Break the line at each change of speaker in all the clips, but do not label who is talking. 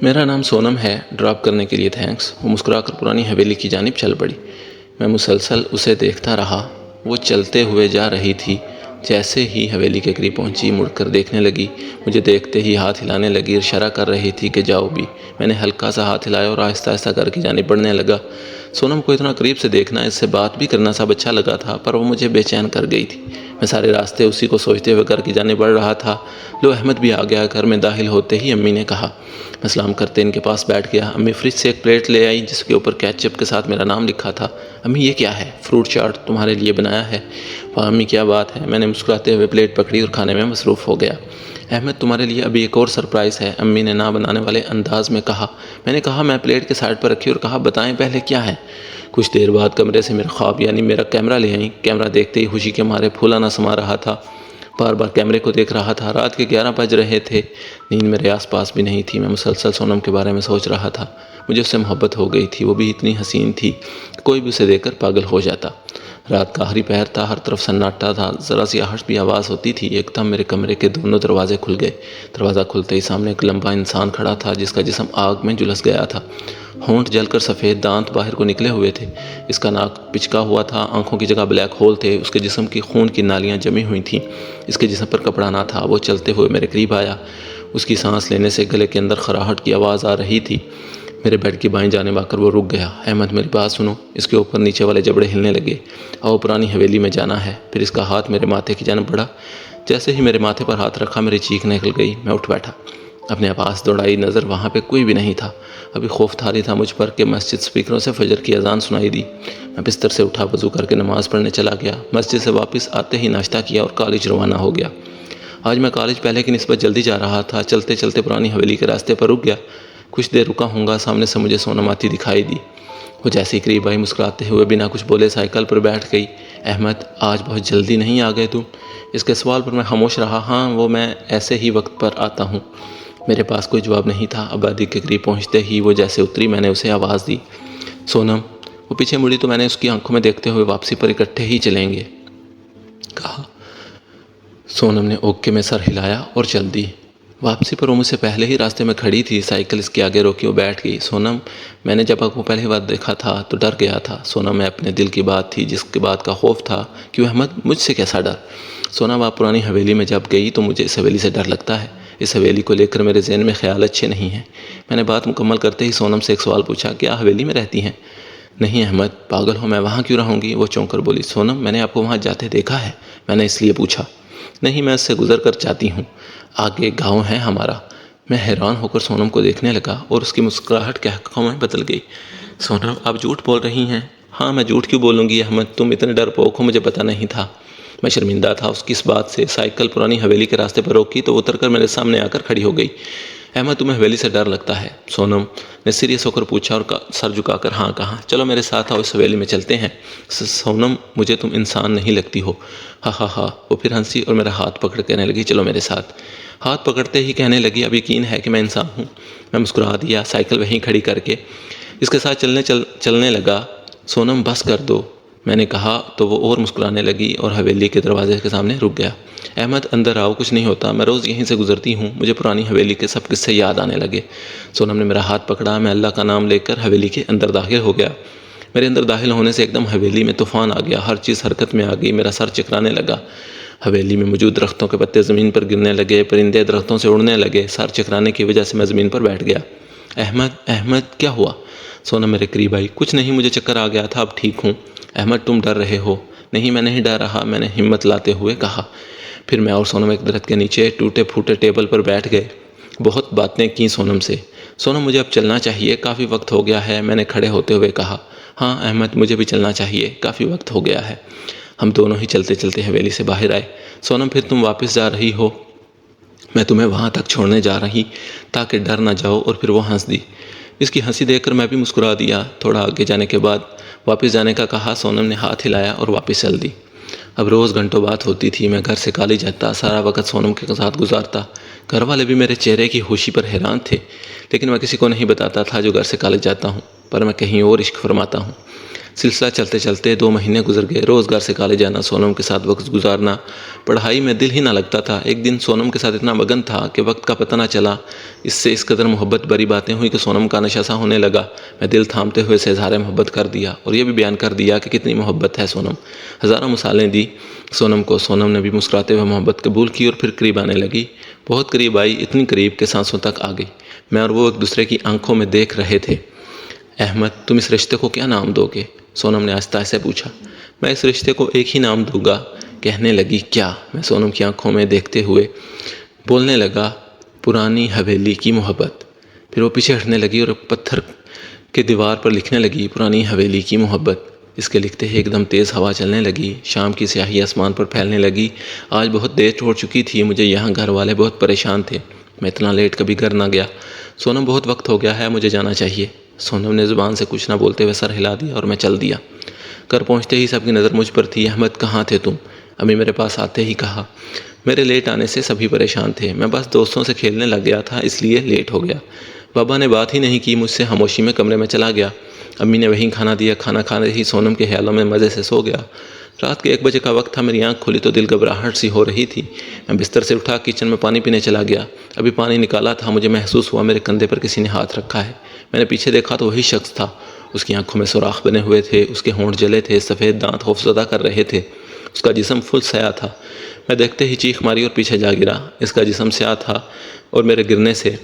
मेरा नाम सोनम है। ड्रॉप करने के लिए थैंक्स। वो मुस्कुराकर पुरानी हवेली की जानिब चल पड़ी। मैं मुसलसल उसे देखता रहा। वो चलते हुए जा रही थी। जैसे ही हवेली के करीब पहुंची मुड़कर देखने लगी। मुझे देखते ही हाथ हिलाने लगी और इशारा कर रही थी कि जाओ भी। मैंने हल्का सा हाथ हिलाया और आहिस्ता आहिस्ता घर की जानिब बढ़ने लगा। सोनम को इतना करीब से देखना, इससे बात भी करना सब अच्छा लगा था, पर वो मुझे बेचैन कर गई थी। मैं सारे रास्ते उसी को सोचते हुए घर की जानिब बढ़ रहा था। लो, अहमद भी आ गया। घर में दाखिल होते ही अम्मी ने कहा। मैं सलाम करते इनके पास बैठ गया। अम्मी फ्रिज से एक प्लेट ले आई जिसके ऊपर केचप के साथ मेरा नाम लिखा था। अम्मी, ये क्या है? फ्रूट चाट तुम्हारे लिए बनाया है। वाह अम्मी, क्या बात है। मैंने मुस्कुराते हुए प्लेट पकड़ी और खाने में मसरूफ़ हो गया। अहमद, तुम्हारे लिए अभी एक और सरप्राइज़ है, अम्मी ने ना बनाने वाले अंदाज में कहा। मैंने कहा। मैं प्लेट के साइड पर रखी और कहा, बताएं पहले क्या है। कुछ देर बाद कमरे से मेरा ख्वाब यानी मेरा कैमरा ले आई। कैमरा देखते ही खुशी के मारे फूला ना समा रहा था। बार बार कैमरे को देख रहा था। रात के 11 बज रहे थे। नींद मेरे आसपास भी नहीं थी। मैं मुसलसल सोनम के बारे में सोच रहा था। मुझे उससे मोहब्बत हो गई थी। वो भी इतनी हसीन थी, कोई भी उसे देखकर पागल हो जाता। रात का आखिरी पहर था। हर तरफ सन्नाटा था। ज़रा सी आहट भी आवाज़ होती थी। एकदम मेरे कमरे के दोनों दरवाजे खुल गए। दरवाज़ा खुलते ही सामने एक लंबा इंसान खड़ा था जिसका जिस्म आग में झुलस गया था। होंठ जलकर सफ़ेद, दांत बाहर को निकले हुए थे। इसका नाक पिचका हुआ था। आंखों की जगह ब्लैक होल थे। उसके जिस्म की खून की नालियाँ जमी हुई थीं। इसके जिस्म पर कपड़ा ना था। वो चलते हुए मेरे करीब आया। उसकी सांस लेने से गले के अंदर खराहट की आवाज़ आ रही थी। मेरे बेड की बाएं जानिब आकर वो रुक गया। अहमद, मेरी बात सुनो। इसके ऊपर नीचे वाले जबड़े हिलने लगे। आओ, पुरानी हवेली में जाना है। फिर इसका हाथ मेरे माथे की जानिब बढ़ा। जैसे ही मेरे माथे पर हाथ रखा मेरी चीख निकल गई। मैं उठ बैठा। अपने पास दौड़ाई नज़र, वहाँ पे कोई भी नहीं था। अभी खौफ थारी था मुझ पर कि मस्जिद स्पीकरों से फजर की अजान सुनाई दी। मैं बिस्तर से उठा, वज़ू करके नमाज़ पढ़ने चला गया। मस्जिद से वापस आते ही नाश्ता किया और कॉलेज रवाना हो गया। आज मैं कॉलेज पहले की निस्बत जल्दी जा रहा था। चलते चलते पुरानी हवेली के रास्ते पर रुक गया। कुछ देर रुका होऊंगा। सामने से मुझे सोनम आती दिखाई दी। वो जैसे ही करीब आई, मुस्कुराते हुए बिना कुछ बोले साइकिल पर बैठ गई। अहमद, आज बहुत जल्दी नहीं आ गए तुम? इसके सवाल पर मैं खामोश रहा। हाँ, वो मैं ऐसे ही वक्त पर आता हूँ। मेरे पास कोई जवाब नहीं था। आबादी के करीब पहुँचते ही वो जैसे उतरी, मैंने उसे आवाज़ दी, सोनम। वो पीछे मुड़ी तो मैंने उसकी आंखों में देखते हुए वापसी पर इकट्ठे ही चलेंगे कहा। सोनम ने ओके में सर हिलाया और चल दी। वापसी पर वो मुझसे पहले ही रास्ते में खड़ी थी। साइकिल इसके आगे रोकी, वो बैठ गई। सोनम, मैंने जब आपको पहली बार देखा था तो डर गया था। सोनम में अपने दिल की बात थी, जिसके बात का खौफ था। क्यों अहमद, मुझसे कैसा डर? सोनम, आप पुरानी हवेली में जब गई तो मुझे इस हवेली से डर लगता है। इस हवेली को लेकर मेरे जहन में ख्याल अच्छे नहीं हैं। मैंने बात मुकम्मल करते ही सोनम से एक सवाल पूछा, क्या हवेली में रहती हैं? नहीं अहमद, पागल हो, मैं वहाँ क्यों रहूँगी? वो चौंक कर बोली, सोनम, मैंने आपको वहाँ जाते देखा है। मैंने इसलिए पूछा। नहीं, मैं उससे गुजर कर जाती हूँ। आगे गांव है हमारा। मैं हैरान होकर सोनम को देखने लगा और उसकी मुस्कुराहट कहकशां में बदल गई। सोनम, आप झूठ बोल रही हैं। हाँ, मैं झूठ क्यों बोलूँगी अहमद, तुम इतने डरपोक हो, मुझे पता नहीं था। मैं शर्मिंदा था उसकी इस बात से। साइकिल पुरानी हवेली के रास्ते पर रोकी तो उतरकर मेरे सामने आकर खड़ी हो गई। अहमद, तुम्हें हवेली से डर लगता है? सोनम ने सीरियस होकर पूछा और सर झुकाकर हाँ कहा। चलो मेरे साथ आओ, इस हवेली में चलते हैं। सोनम, मुझे तुम इंसान नहीं लगती हो। हा हा हा। वो फिर हंसी और मेरा हाथ पकड़ कहने लगी, चलो मेरे साथ। हाथ पकड़ते ही कहने लगी, अब यकीन है कि मैं इंसान हूँ? मैं मुस्कुरा दिया, साइकिल वहीं खड़ी करके इसके साथ चलने लगा। सोनम, बस कर दो, मैंने कहा तो वो और मुस्कुराने लगी और हवेली के दरवाजे के सामने रुक गया। अहमद, अंदर आओ, कुछ नहीं होता, मैं रोज़ यहीं से गुजरती हूँ। मुझे पुरानी हवेली के सब किस्से याद आने लगे। सोनम ने मेरा हाथ पकड़ा। मैं अल्लाह का नाम लेकर हवेली के अंदर दाखिल हो गया। मेरे अंदर दाखिल होने से एकदम हवेली में तूफ़ान आ गया। हर चीज़ हरकत में आ गई। मेरा सर चकराने लगा। हवेली में मौजूद दरख्तों के पत्ते ज़मीन पर गिरने लगे। परिंदे दरख्तों से उड़ने लगे। सर चकराने की वजह से मैं ज़मीन पर बैठ गया। अहमद, अहमद, क्या हुआ? सोनम मेरे करीब आई। कुछ नहीं, मुझे चक्कर आ गया था, अब ठीक हूँ। अहमद, तुम डर रहे हो? नहीं, मैं नहीं डर रहा, मैंने हिम्मत लाते हुए कहा। फिर मैं और सोनम एक दरख्त के नीचे टूटे फूटे टेबल पर बैठ गए। बहुत बातें की सोनम से। सोनम, मुझे अब चलना चाहिए, काफ़ी वक्त हो गया है, मैंने खड़े होते हुए कहा। हाँ अहमद, मुझे भी चलना चाहिए, काफ़ी वक्त हो गया है। हम दोनों ही चलते चलते हवेली से बाहर आए। सोनम, फिर तुम वापस जा रही हो? मैं तुम्हें वहाँ तक छोड़ने जा रही ताकि डर ना जाओ। और फिर वो हंस दी। इसकी हंसी देखकर मैं भी मुस्कुरा दिया। थोड़ा आगे जाने के बाद वापस जाने का कहा। सोनम ने हाथ हिलाया और वापस चल दी। अब रोज़ घंटों बात होती थी। मैं घर से कॉलेज जाता, सारा वक्त सोनम के साथ गुजारता। घर वाले भी मेरे चेहरे की खुशी पर हैरान थे। लेकिन मैं किसी को नहीं बताता था जो घर से कॉलेज जाता हूँ, पर मैं कहीं और इश्क फरमाता हूँ। सिलसिला चलते चलते 2 महीने गुजर गए। रोज़ घर से कॉलेज जाना, सोनम के साथ वक्त गुजारना, पढ़ाई में दिल ही ना लगता था। एक दिन सोनम के साथ इतना मगन था कि वक्त का पता ना चला। इससे इस कदर मोहब्बत भरी बातें हुई कि सोनम का नशा सा होने लगा। मैं दिल थामते हुए से इज़हार मोहब्बत कर दिया और ये भी बयान कर दिया कि कितनी मोहब्बत है सोनम। हज़ारों मिसालें दी सोनम को। सोनम ने भी मुस्कुराते हुए मोहब्बत कबूल की और फिर करीब आने लगी। बहुत करीब आई, इतनी करीब कि सांसों तक आ गई। मैं और वो एक दूसरे की आंखों में देख रहे थे। अहमद, तुम इस रिश्ते को क्या नाम दोगे? सोनम ने आहिस्ता से पूछा। मैं इस रिश्ते को एक ही नाम दूंगा, कहने लगी। क्या? मैं सोनम की आंखों में देखते हुए बोलने लगा, पुरानी हवेली की मोहब्बत। फिर वो पीछे हटने लगी और पत्थर के दीवार पर लिखने लगी, पुरानी हवेली की मोहब्बत। इसके लिखते ही एकदम तेज़ हवा चलने लगी। शाम की स्याही आसमान पर फैलने लगी। आज बहुत देर हो चुकी थी मुझे। यहाँ घर वाले बहुत परेशान थे। मैं इतना लेट कभी घर ना गया। सोनम, बहुत वक्त हो गया है, मुझे जाना चाहिए। सोनम ने ज़ुबान से कुछ ना बोलते हुए सर हिला दिया और मैं चल दिया। घर पहुँचते ही सबकी नज़र मुझ पर थी। अहमद, कहाँ थे तुम? अम्मी मेरे पास आते ही कहा। मेरे लेट आने से सभी परेशान थे। मैं बस दोस्तों से खेलने लग गया था, इसलिए लेट हो गया। बाबा ने बात ही नहीं की मुझसे, खामोशी में कमरे में चला गया। अम्मी ने वहीं खाना दिया। खाना खाने ही सोनम के ख्यालों में मज़े से सो गया। रात के 1 बजे का वक्त था। मेरी आंख खुली तो दिल घबराहट सी हो रही थी। मैं बिस्तर से उठा किचन में पानी पीने चला गया। अभी पानी निकाला था, मुझे महसूस हुआ मेरे कंधे पर किसी ने हाथ रखा है। मैंने पीछे देखा तो वही शख्स था। उसकी आंखों में सुराख बने हुए थे, उसके होंठ जले थे, सफ़ेद दांत खौफजदा कर रहे थे। उसका जिस्म फुल स्याह था। मैं देखते ही चीख मारी और पीछे जा गिरा। इसका जिस्म स्याह था और मेरे गिरने से।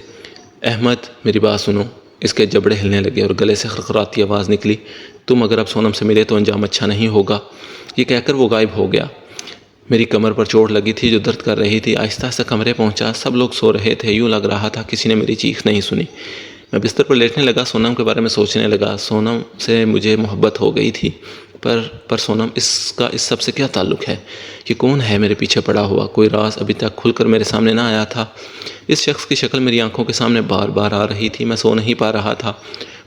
अहमद, मेरी बात सुनो। इसके जबड़े हिलने लगे और गले से खरखराती आवाज़ निकली, तुम अगर अब सोनम से मिले तो अंजाम अच्छा नहीं होगा। ये कहकर वो गायब हो गया। मेरी कमर पर चोट लगी थी जो दर्द कर रही थी। आहिस्ता आहिस्ता कमरे पहुंचा। सब लोग सो रहे थे। यूँ लग रहा था किसी ने मेरी चीख नहीं सुनी। मैं बिस्तर पर लेटने लगा। सोनम के बारे में सोचने लगा। सोनम से मुझे मोहब्बत हो गई थी, पर सोनम, इसका इस सब से क्या ताल्लुक़ है? ये कौन है मेरे पीछे पड़ा हुआ? कोई राज अभी तक खुलकर मेरे सामने ना आया था। इस शख्स की शक्ल मेरी आंखों के सामने बार बार आ रही थी। मैं सो नहीं पा रहा था।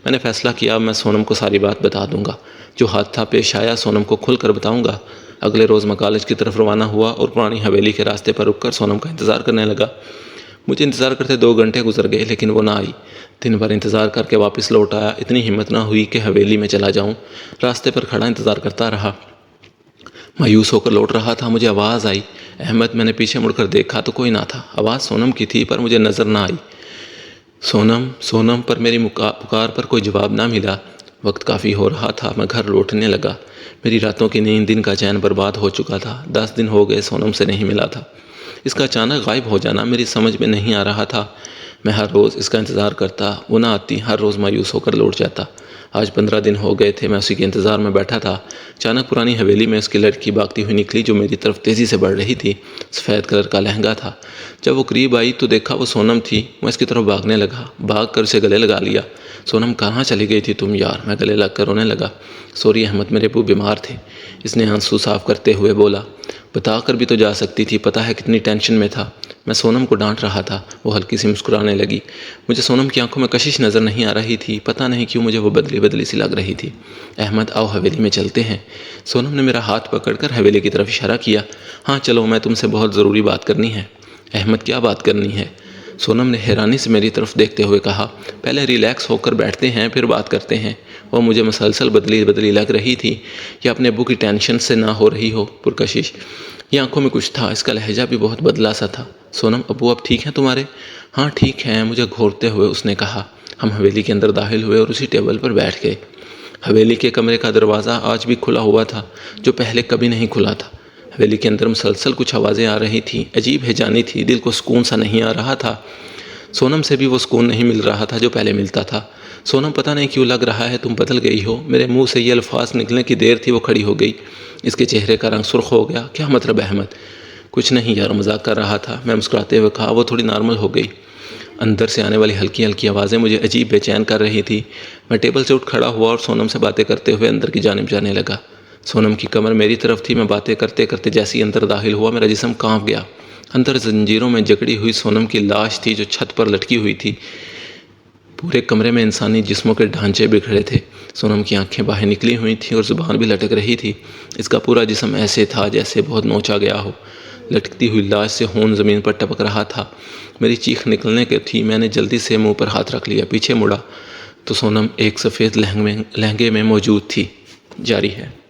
मैंने फ़ैसला किया, मैं सोनम को सारी बात बता दूंगा। जो हादसा पेश आया सोनम को खुलकर बताऊंगा। अगले रोज़ मैं कॉलेज की तरफ रवाना हुआ और पुरानी हवेली के रास्ते पर रुककर सोनम का इंतज़ार करने लगा। मुझे इंतज़ार करते 2 घंटे गुजर गए, लेकिन वो ना आई। दिन भर इंतज़ार करके वापस लौट आया। इतनी हिम्मत ना हुई कि हवेली में चला जाऊं। रास्ते पर खड़ा इंतज़ार करता रहा। मायूस होकर लौट रहा था, मुझे आवाज़ आई, अहमद। मैंने पीछे मुड़कर देखा तो कोई ना था। आवाज़ सोनम की थी, पर मुझे नज़र ना आई। सोनम, सोनम, पर मेरी पुकार पर कोई जवाब ना मिला। वक्त काफ़ी हो रहा था। मैं घर लौटने लगा। मेरी रातों की नींद, दिन का चैन बर्बाद हो चुका था। 10 दिन हो गए सोनम से नहीं मिला था। इसका अचानक गायब हो जाना मेरी समझ में नहीं आ रहा था। मैं हर रोज़ इसका इंतज़ार करता, वो ना आती। हर रोज़ मायूस होकर लौट जाता। आज 15 दिन हो गए थे मैं उसी के इंतज़ार में बैठा था। अचानक पुरानी हवेली में उसकी लड़की भागती हुई निकली जो मेरी तरफ तेज़ी से बढ़ रही थी। सफ़ेद कलर का लहंगा था। जब वो करीब आई तो देखा वो सोनम थी। मैं इसकी तरफ भागने लगा। भाग कर उसे गले लगा लिया। सोनम, कहाँ चली गई थी तुम यार? मैं गले लग कर रोने लगा। सॉरी अहमद, मेरे अब्बू बीमार थे। इसने आंसू साफ करते हुए बोला। बता कर भी तो जा सकती थी, पता है कितनी टेंशन में था। मैं सोनम को डांट रहा था। वो हल्की सी मुस्कुराने लगी। मुझे सोनम की आंखों में कशिश नज़र नहीं आ रही थी। पता नहीं क्यों मुझे वो बदली बदली सी लग रही थी। अहमद, आओ हवेली में चलते हैं। सोनम ने मेरा हाथ पकड़कर हवेली की तरफ इशारा किया। हाँ चलो, मैं तुमसे बहुत ज़रूरी बात करनी है। अहमद, क्या बात करनी है? सोनम ने हैरानी से मेरी तरफ देखते हुए कहा। पहले रिलैक्स होकर बैठते हैं, फिर बात करते हैं। वो मुझे मसलसल बदली बदली लग रही थी। या अपने अब्बू की टेंशन से ना हो रही हो पुरकशिश। ये आंखों में कुछ था। इसका लहजा भी बहुत बदला सा था। सोनम, अब्बू अब ठीक हैं तुम्हारे? हाँ ठीक हैं, मुझे घूरते हुए उसने कहा। हम हवेली के अंदर दाखिल हुए और उसी टेबल पर बैठ गए। हवेली के कमरे का दरवाज़ा आज भी खुला हुआ था, जो पहले कभी नहीं खुला था। हवेली के अंदर मुसलसल कुछ आवाज़ें आ रही थीं। अजीब हैजानी थी। दिल को सुकून सा नहीं आ रहा था। सोनम से भी वो सुकून नहीं मिल रहा था जो पहले मिलता था। सोनम, पता नहीं क्यों लग रहा है तुम बदल गई हो। मेरे मुंह से ये अल्फाज निकलने की देर थी वो खड़ी हो गई। इसके चेहरे का रंग सुर्ख हो गया। क्या मतलब अहमद? कुछ नहीं यार, मजाक कर रहा था। मैं मुस्कुराते हुए कहा। वो थोड़ी नॉर्मल हो गई। अंदर से आने वाली हल्की हल्की आवाज़ें मुझे अजीब बेचैन कर रही थी। मैं टेबल से उठ खड़ा हुआ और सोनम से बातें करते हुए अंदर की जानिब जाने लगा। सोनम की कमर मेरी तरफ थी। मैं बातें करते करते जैसे ही अंदर दाखिल हुआ मेरा जिस्म कांप गया। अंदर जंजीरों में जकड़ी हुई सोनम की लाश थी जो छत पर लटकी हुई थी। पूरे कमरे में इंसानी जिस्मों के ढांचे बिखरे थे। सोनम की आंखें बाहर निकली हुई थीं और ज़ुबान भी लटक रही थी। इसका पूरा जिस्म ऐसे था जैसे बहुत नोचा गया हो। लटकती हुई लाश से खून ज़मीन पर टपक रहा था। मेरी चीख निकलने की थी। मैंने जल्दी से मुंह पर हाथ रख लिया। पीछे मुड़ा तो सोनम एक सफ़ेद लहंगे में मौजूद थी। जारी है।